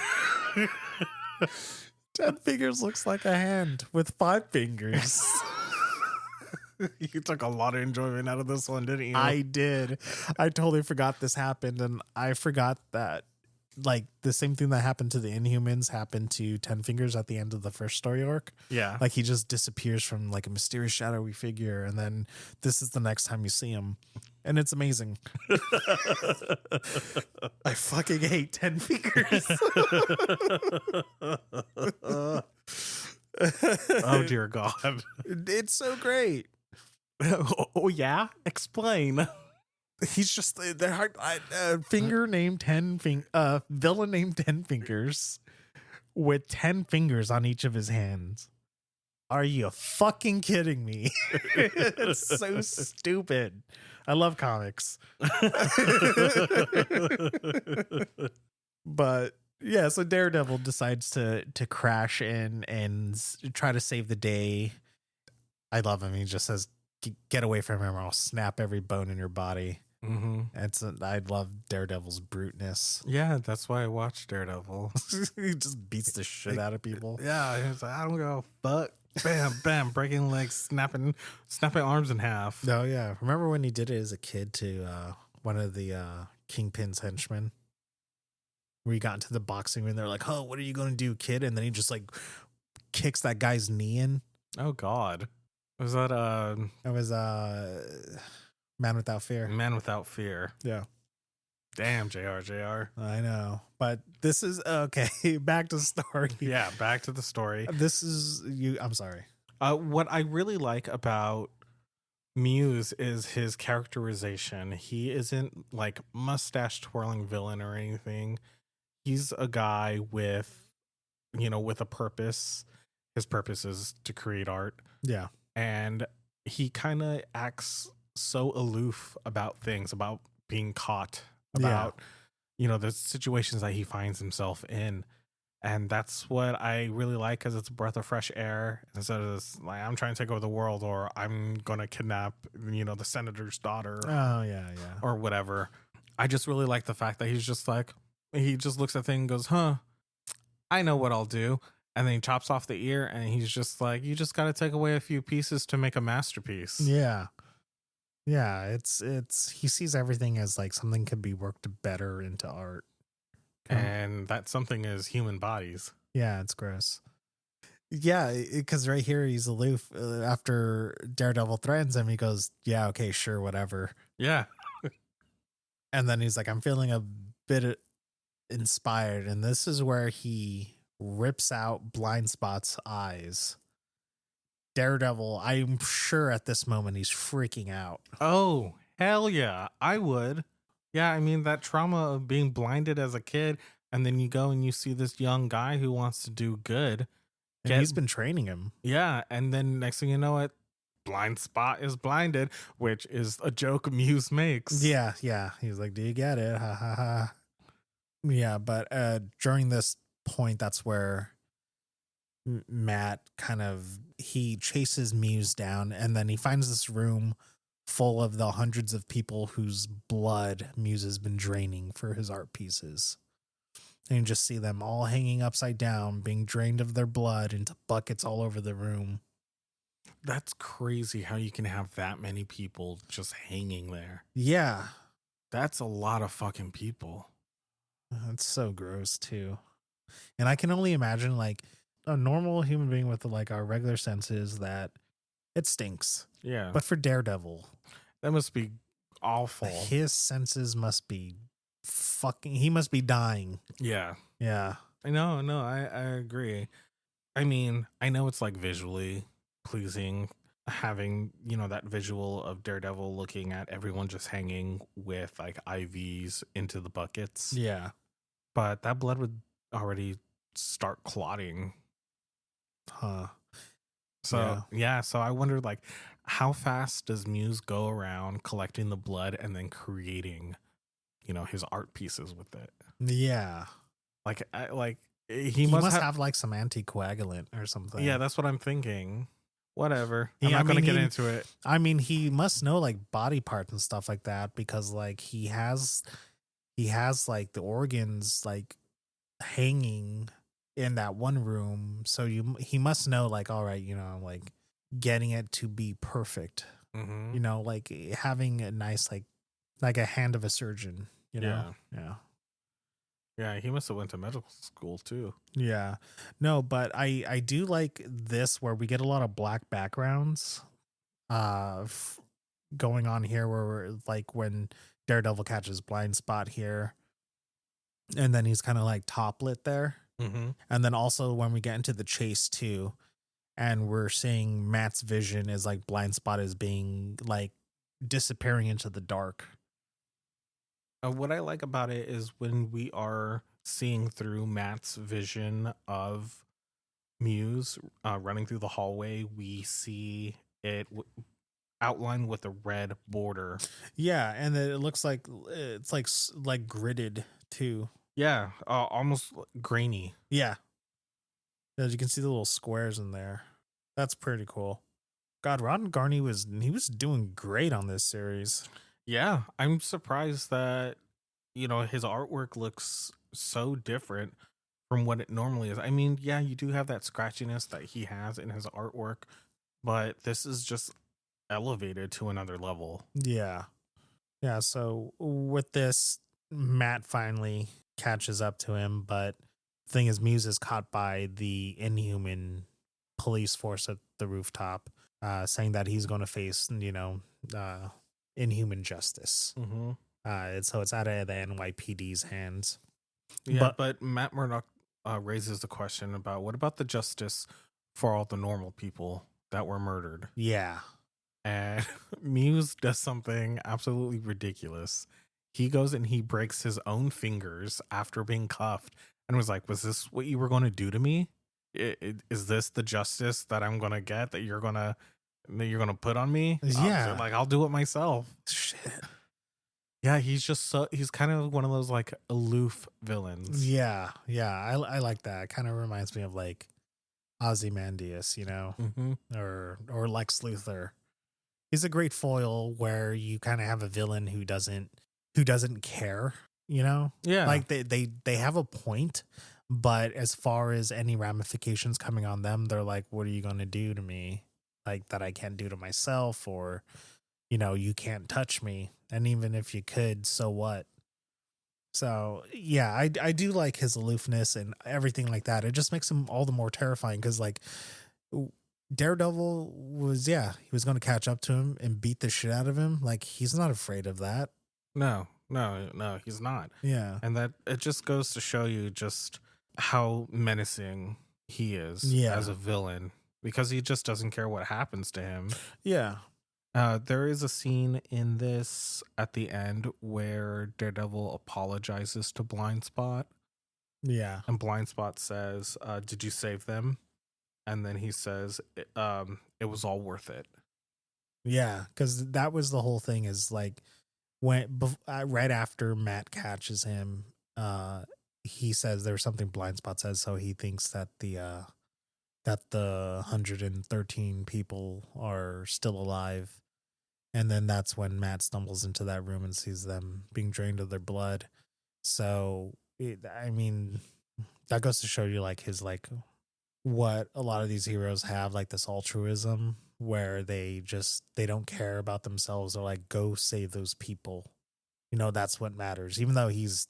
10 fingers looks like a hand with 5 fingers. You took a lot of enjoyment out of this one, didn't you? I did. I totally forgot this happened, and I forgot that like the same thing that happened to the Inhumans happened to 10 Fingers at the end of the first story arc. Yeah. Like he just disappears from like a mysterious shadowy figure, and then this is the next time you see him. And it's amazing. I fucking hate 10 Fingers. Oh dear God. It's so great. Oh yeah? Explain. He's just finger named 10 villain named 10 Fingers with 10 fingers on each of his hands. Are you fucking kidding me? It's so stupid. I love comics. But yeah, so Daredevil decides to crash in and try to save the day. I love him. He just says, "Get away from him, or I'll snap every bone in your body." Mm-hmm. I love Daredevil's bruteness. Yeah, that's why I watch Daredevil. He just beats the shit out of people. Yeah, he's like, I don't go fuck. Bam, bam, breaking legs, snapping arms in half. Oh yeah, remember when he did it as a kid to one of the Kingpin's henchmen? Where he got into the boxing ring, they're like, "Oh, what are you going to do, kid?" And then he just like kicks that guy's knee in. Oh God, was that That was Man Without Fear. Man Without Fear? Yeah. Damn, JR. I know, but this is okay. Back to the story. Yeah, back to the story. This is you. I'm sorry. What I really like about Muse is his characterization. He isn't like mustache twirling villain or anything. He's a guy with a purpose. His purpose is to create art. Yeah. And he kind of acts so aloof about things, about being caught, about, the situations that he finds himself in. And that's what I really like, because it's a breath of fresh air. Instead of this, like, I'm trying to take over the world, or I'm going to kidnap, the senator's daughter. Oh, yeah. Or whatever. I just really like the fact that he's just like, he just looks at things and goes, huh, I know what I'll do. And then he chops off the ear, and he's just like, you just got to take away a few pieces to make a masterpiece. Yeah. Yeah. It's he sees everything as like something could be worked better into art. And that something is human bodies. Yeah, it's gross. Yeah, because right here he's aloof after Daredevil threatens him. He goes, "Yeah, okay, sure, whatever." Yeah. And then he's like, "I'm feeling a bit inspired," and this is where he rips out Blindspot's eyes. Daredevil, I'm sure at this moment he's freaking out. Oh, hell yeah. I would. Yeah, I mean, that trauma of being blinded as a kid, and then you go and you see this young guy who wants to do good. And he's been training him. Yeah, and then next thing you know, it blind spot is blinded, which is a joke Muse makes. Yeah. He's like, "Do you get it? Ha ha ha." Yeah, but during this point, that's where Matt he chases Muse down, and then he finds this room full of the hundreds of people whose blood Muse has been draining for his art pieces. And you just see them all hanging upside down, being drained of their blood into buckets all over the room. That's crazy how you can have that many people just hanging there. Yeah. That's a lot of fucking people. It's so gross too. And I can only imagine like a normal human being with like our regular senses that it stinks. Yeah. But for Daredevil, that must be awful. His senses must be he must be dying. Yeah. Yeah. I know. No, I agree. I mean, I know it's like visually pleasing having, that visual of Daredevil looking at everyone just hanging with like IVs into the buckets. Yeah. But that blood would already start clotting. Huh. So, so I wondered like how fast does Muse go around collecting the blood and then creating, his art pieces with it? Yeah. He must have like some anticoagulant or something. Yeah, that's what I'm thinking. Whatever. I'm not going to get into it. I mean, he must know like body parts and stuff like that because like he has like the organs like hanging in that one room. So he must know like, all right, like getting it to be perfect. Mm-hmm. Like having a nice like a hand of a surgeon. Yeah. Yeah, he must have went to medical school too. Yeah. No, but I do like this where we get a lot of black backgrounds going on here where we're like when Daredevil catches Blindspot here and then he's kind of like top lit there. Mm-hmm. And then also when we get into the chase too and we're seeing Matt's vision is like Blindspot is being like disappearing into the dark. What I like about it is when we are seeing through Matt's vision of Muse running through the hallway, we see it outlined with a red border. Yeah, and it looks like it's like gridded too. Yeah, almost grainy. Yeah. As you can see the little squares in there. That's pretty cool. God, Garney was doing great on this series. Yeah, I'm surprised that, his artwork looks so different from what it normally is. I mean, yeah, you do have that scratchiness that he has in his artwork, but this is just elevated to another level. Yeah. Yeah, so with this, Matt finally catches up to him, but the thing is, Muse is caught by the Inhuman police force at the rooftop, saying that he's going to face, inhuman justice. Mm-hmm. So it's out of the NYPD's hands. Yeah, but Matt Murdock raises the question about what about the justice for all the normal people that were murdered? Yeah. And Muse does something absolutely ridiculous. He goes and he breaks his own fingers after being cuffed and was like, was this what you were going to do to me? Is this the justice that I'm going to get that you're going to put on me? Yeah. I'll do it myself. Shit. Yeah, he's kind of one of those like aloof villains. Yeah. I like that. It kind of reminds me of like Ozymandias, mm-hmm. or Lex Luthor. He's a great foil where you kind of have a villain who doesn't care, Yeah. Like they have a point, but as far as any ramifications coming on them, they're like, what are you going to do to me? Like that I can't do to myself, or, you can't touch me. And even if you could, so what? So yeah, I do like his aloofness and everything like that. It just makes him all the more terrifying because like Daredevil was, he was going to catch up to him and beat the shit out of him. Like he's not afraid of that. No, he's not. Yeah. And that it just goes to show you just how menacing he is as a villain, because he just doesn't care what happens to him. Yeah. There is a scene in this at the end where Daredevil apologizes to Blindspot. Yeah. And Blindspot says, did you save them? And then he says, it was all worth it. Yeah, because that was the whole thing, is like right after Matt catches him, he says there's something Blindspot says, so he thinks that the 113 people are still alive. And then that's when Matt stumbles into that room and sees them being drained of their blood. So, I mean, that goes to show you like his, like, what a lot of these heroes have, like this altruism where they don't care about themselves, or like, go save those people. You know, that's what matters. Even though he's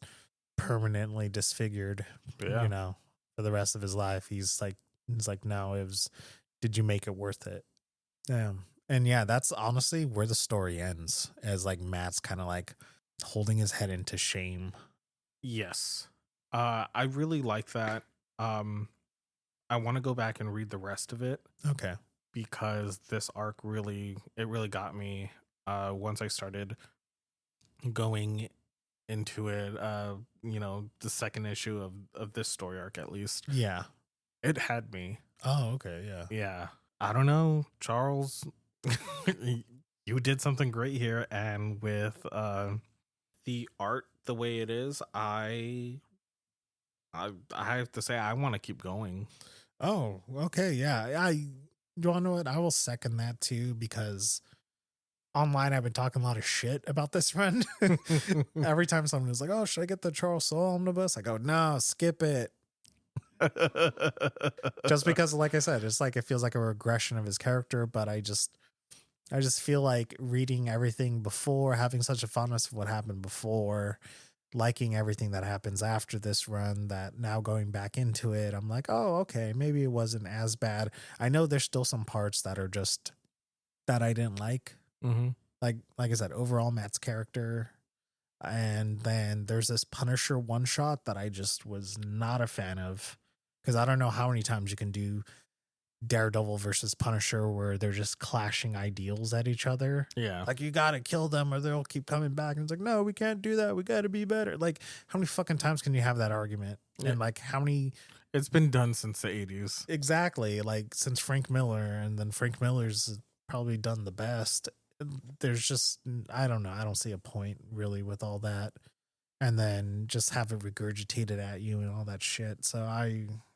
permanently disfigured, you know, for the rest of his life, he's like, no, did you make it worth it? And yeah, that's honestly where the story ends, as like Matt's kind of like holding his head into shame. Yes. I really like that. I want to go back and read the rest of it. Okay. Because this arc really got me once I started going into it, you know, the second issue of this story arc, at least. Yeah. It had me. Oh, okay. Yeah. Yeah. I don't know, Charles, you did something great here. And with the art the way it is, I have to say, I want to keep going. Oh, okay. Yeah. You want to know what? I will second that too, because online I've been talking a lot of shit about this run. Every time someone is like, oh, should I get the Charles Soule omnibus? I go, no, skip it. Just because, like I said, it's like, it feels like a regression of his character, but I just feel like reading everything before, having such a fondness for what happened before, liking everything that happens after this run, that now going back into it, I'm like, oh, okay, maybe it wasn't as bad. I know there's still some parts that are just that I didn't like. Mm-hmm. Like I said, overall Matt's character. And then there's this Punisher one shot that I just was not a fan of, because I don't know how many times you can do Daredevil versus Punisher where they're just clashing ideals at each other. Yeah. Like, you got to kill them or they'll keep coming back. And it's like, no, we can't do that. We got to be better. Like, how many fucking times can you have that argument? Yeah. And like, how many... It's been done since the 80s. Exactly. Like, since Frank Miller, and then Frank Miller's probably done the best. There's just, I don't know. I don't see a point really with all that. And then just have it regurgitated at you and all that shit. So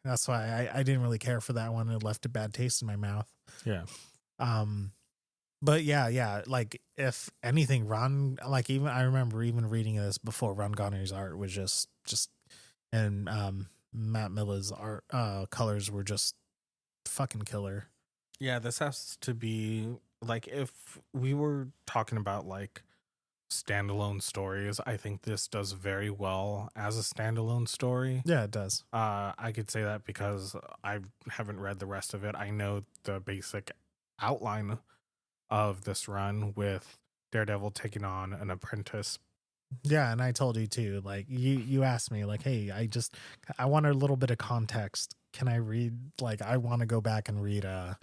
that's why I didn't really care for that one. It left a bad taste in my mouth. Yeah. But yeah. Like, if anything, even I remember even reading this before, Ron Garney's art was just, and Matt Milla's art colors were just fucking killer. Yeah, this has to be like, if we were talking about like standalone stories, I think this does very well as a standalone story. Yeah, it does. I could say that because I haven't read the rest of it. I know the basic outline of this run, with Daredevil taking on an apprentice. Yeah, and I told you too, like, you asked me like, hey, I want a little bit of context. Can I read, like, I want to go back and read the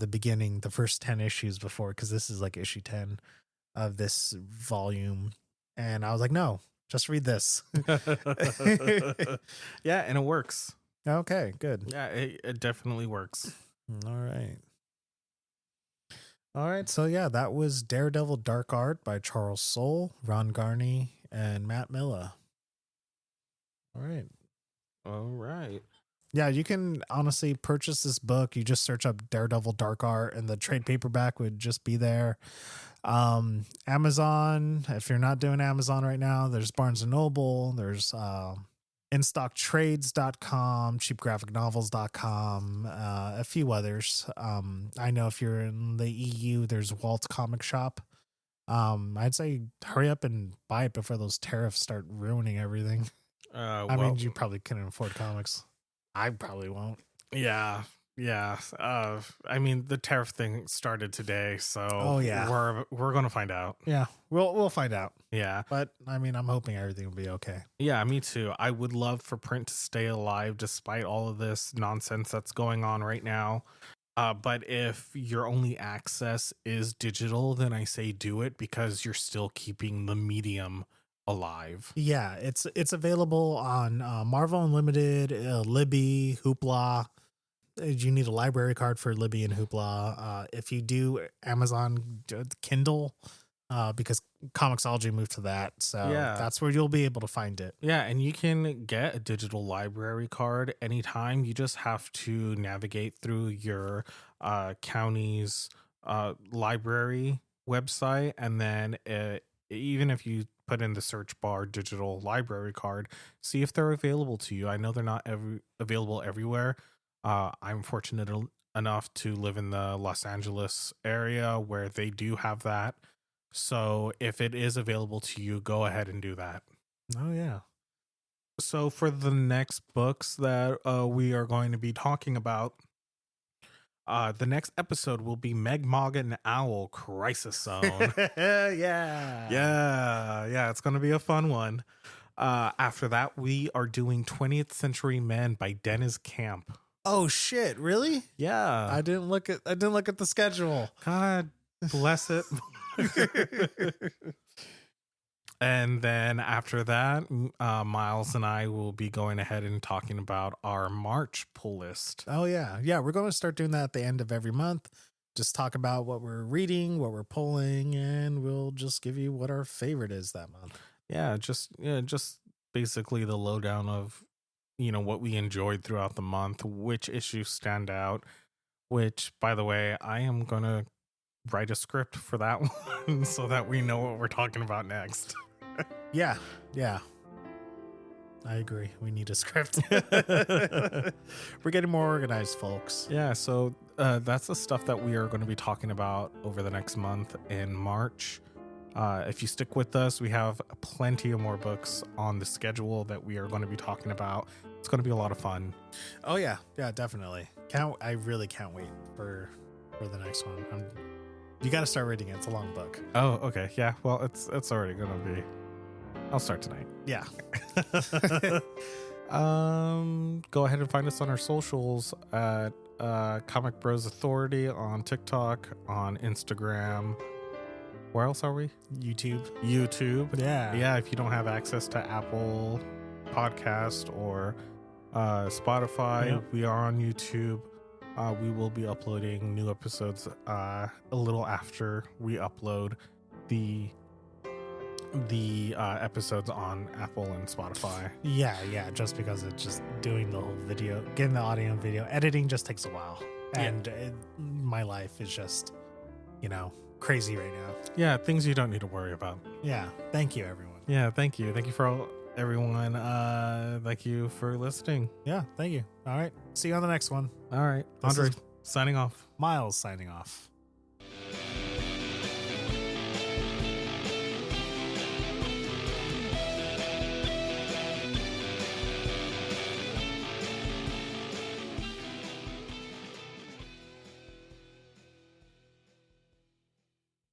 beginning, the first 10 issues before, because this is like issue 10 of this volume. And I was like, no, just read this. Yeah, and it works. Okay, good. Yeah, it definitely works. All right. So yeah, that was Daredevil Dark Art by Charles Soule, Ron Garney, and Matt Milla. All right. Yeah, you can honestly purchase this book. You just search up Daredevil Dark Art and the trade paperback would just be there. Amazon, if you're not doing Amazon right now, there's Barnes & Noble, there's instocktrades.com, cheapgraphicnovels.com, a few others. I know if you're in the EU, there's Walt Comic Shop. I'd say hurry up and buy it before those tariffs start ruining everything. I mean, you probably couldn't afford comics. I probably won't. Yeah. Yeah. I mean, the tariff thing started today, so Oh, yeah. we're gonna find out. Yeah, we'll find out. Yeah. But I mean, I'm hoping everything will be okay. Yeah, me too. I would love for print to stay alive despite all of this nonsense that's going on right now. But if your only access is digital, then I say do it because you're still keeping the medium alive. Yeah, it's available on Marvel Unlimited, Libby, Hoopla. You need a library card for Libby and Hoopla. If you do Amazon Kindle, because Comixology moved to that, so that's where you'll be able to find it. Yeah, and you can get a digital library card anytime. You just have to navigate through your county's library website, and then even if you put in the search bar digital library card, see if they're available to you. I know they're not available everywhere. I'm fortunate enough to live in the Los Angeles area where they do have that. So if it is available to you, go ahead and do that. Oh, yeah. So for the next books that we are going to be talking about, the next episode will be Meg Mog and Owl Crisis Zone. Yeah. It's going to be a fun one. After that, we are doing 20th Century Men by Dennis Camp. Oh shit! Really? Yeah. I didn't look at the schedule. God bless it. And then after that, Miles and I will be going ahead and talking about our March pull list. Oh yeah. We're going to start doing that at the end of every month. Just talk about what we're reading, what we're pulling, and we'll just give you what our favorite is that month. Yeah, just basically the lowdown of what we enjoyed throughout the month, which issues stand out. Which, by the way, I am gonna write a script for that one so that we know what we're talking about next. Yeah. I agree. We need a script. We're getting more organized, folks. Yeah, so that's the stuff that we are going to be talking about over the next month in March. If you stick with us, we have plenty of more books on the schedule that we are going to be talking about. It's going to be a lot of fun. Oh yeah, definitely. I really can't wait for the next one. You got to start reading it. It's a long book. Oh, okay. Yeah. Well, it's already going to be. I'll start tonight. Yeah. Go ahead and find us on our socials at Comic Bros Authority on TikTok, on Instagram. Where else are we? YouTube. Yeah. If you don't have access to Apple Podcast or Spotify, we are on YouTube. We will be uploading new episodes a little after we upload the episodes on Apple and Spotify. Yeah. Just because it's just doing the whole video, getting the audio and video, editing just takes a while, and my life is just, crazy right now. Yeah, things you don't need to worry about. Yeah. Thank you, everyone. Yeah, thank you for everyone. Thank you for listening. Yeah, thank you. All right. See you on the next one. All right. Andre signing off. Miles signing off.